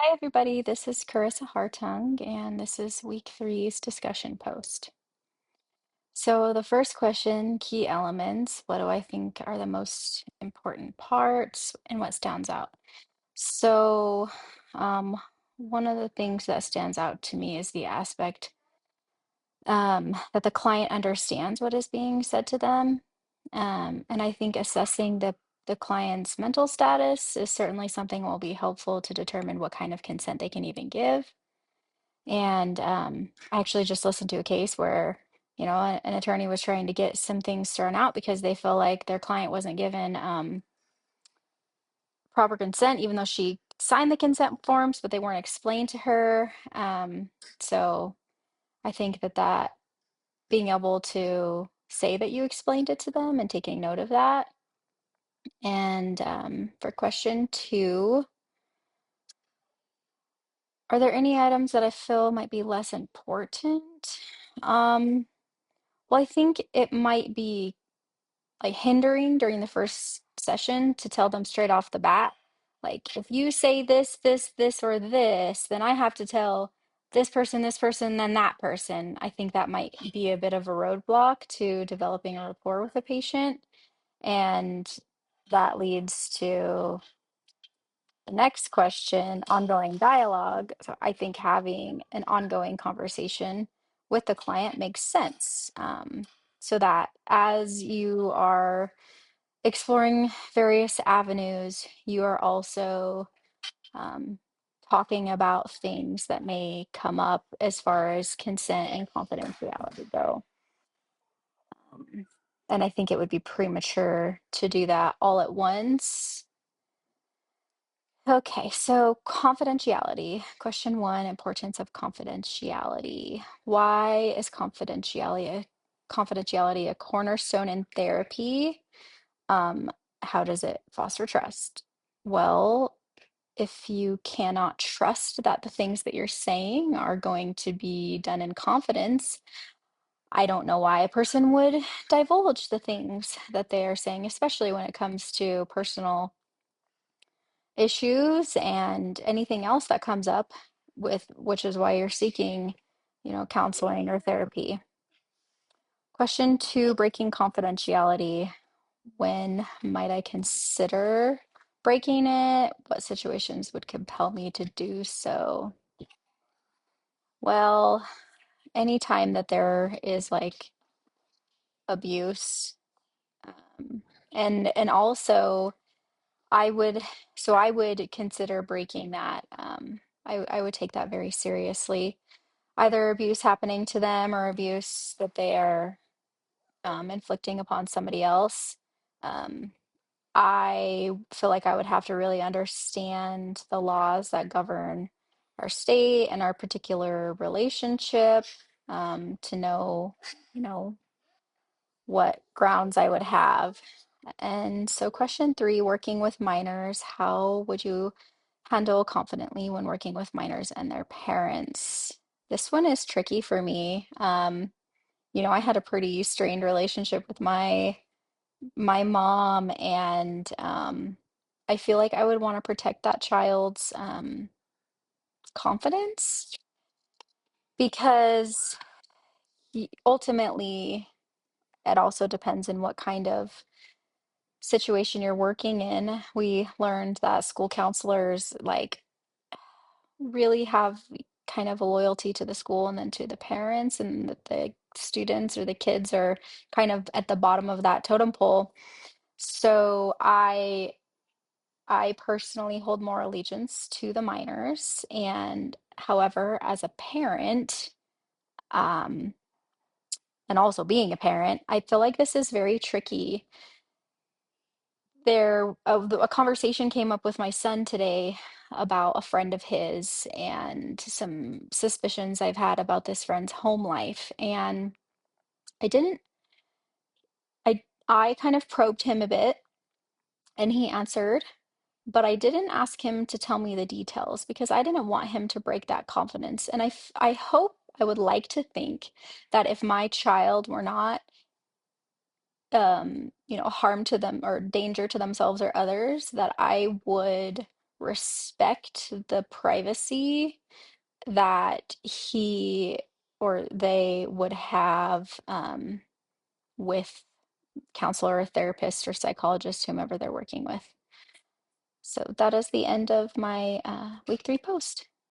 Hi, everybody. This is Carissa Hartung, and this is week three's discussion post. So, the first question, key elements, what do I think are the most important parts and what stands out? So, um, one of the things that stands out to me is the aspect that the client understands what is being said to them. And I think assessing the client's mental status is certainly something will be helpful to determine what kind of consent they can even give. And I actually just listened to a case where, an attorney was trying to get some things thrown out because they feel like their client wasn't given proper consent, even though she signed the consent forms, but they weren't explained to her. So I think that being able to say that you explained it to them and taking note of that. And for question two, are there any items that I feel might be less important? Um, well, I think it might be like hindering during the first session to tell them straight off the bat, like if you say this, or this, then I have to tell this person, then that person. I think that might be a bit of a roadblock to developing a rapport with a patient. And that leads to the next question, ongoing dialogue. So I think having an ongoing conversation with the client makes sense. So that as you are exploring various avenues, you are also um, talking about things that may come up as far as consent and confidentiality go. Um, and I think it would be premature to do that all at once. Okay, so confidentiality. Question one, importance of confidentiality. Why is confidentiality a cornerstone in therapy? Um, how does it foster trust? Well, if you cannot trust that the things that you're saying are going to be done in confidence, I don't know why a person would divulge the things that they are saying, especially when it comes to personal issues and anything else that comes up with which is why you're seeking, counseling or therapy. Question two, breaking confidentiality. When might I consider breaking it? What situations would compel me to do so? Well, anytime that there is like abuse, um, and also I would I would consider breaking that. I would take that very seriously. Either abuse happening to them or abuse that they are inflicting upon somebody else. Um, I feel like I would have to really understand the laws that govern our state and our particular relationship, to know, you know, what grounds I would have. And so, question three, working with minors, how would you handle confidently when working with minors and their parents? This one is tricky for me. I had a pretty strained relationship with my mom, and I feel like I would want to protect that child's confidence because ultimately it also depends on what kind of situation you're working in. We learned that school counselors like really have kind of a loyalty to the school and then to the parents, and that the students or the kids are kind of at the bottom of that totem pole. So I personally hold more allegiance to the minors, and however, as a parent, um, and also being a parent, I feel like this is very tricky. A conversation came up with my son today about a friend of his and some suspicions I've had about this friend's home life. And I didn't, I kind of probed him a bit and he answered, but I didn't ask him to tell me the details because I didn't want him to break that confidence. And I hope, I would like to think that if my child were not harm to them or danger to themselves or others, that I would respect the privacy that he or they would have with counselor or therapist or psychologist, whomever they're working with. So that is the end of my week 3 post.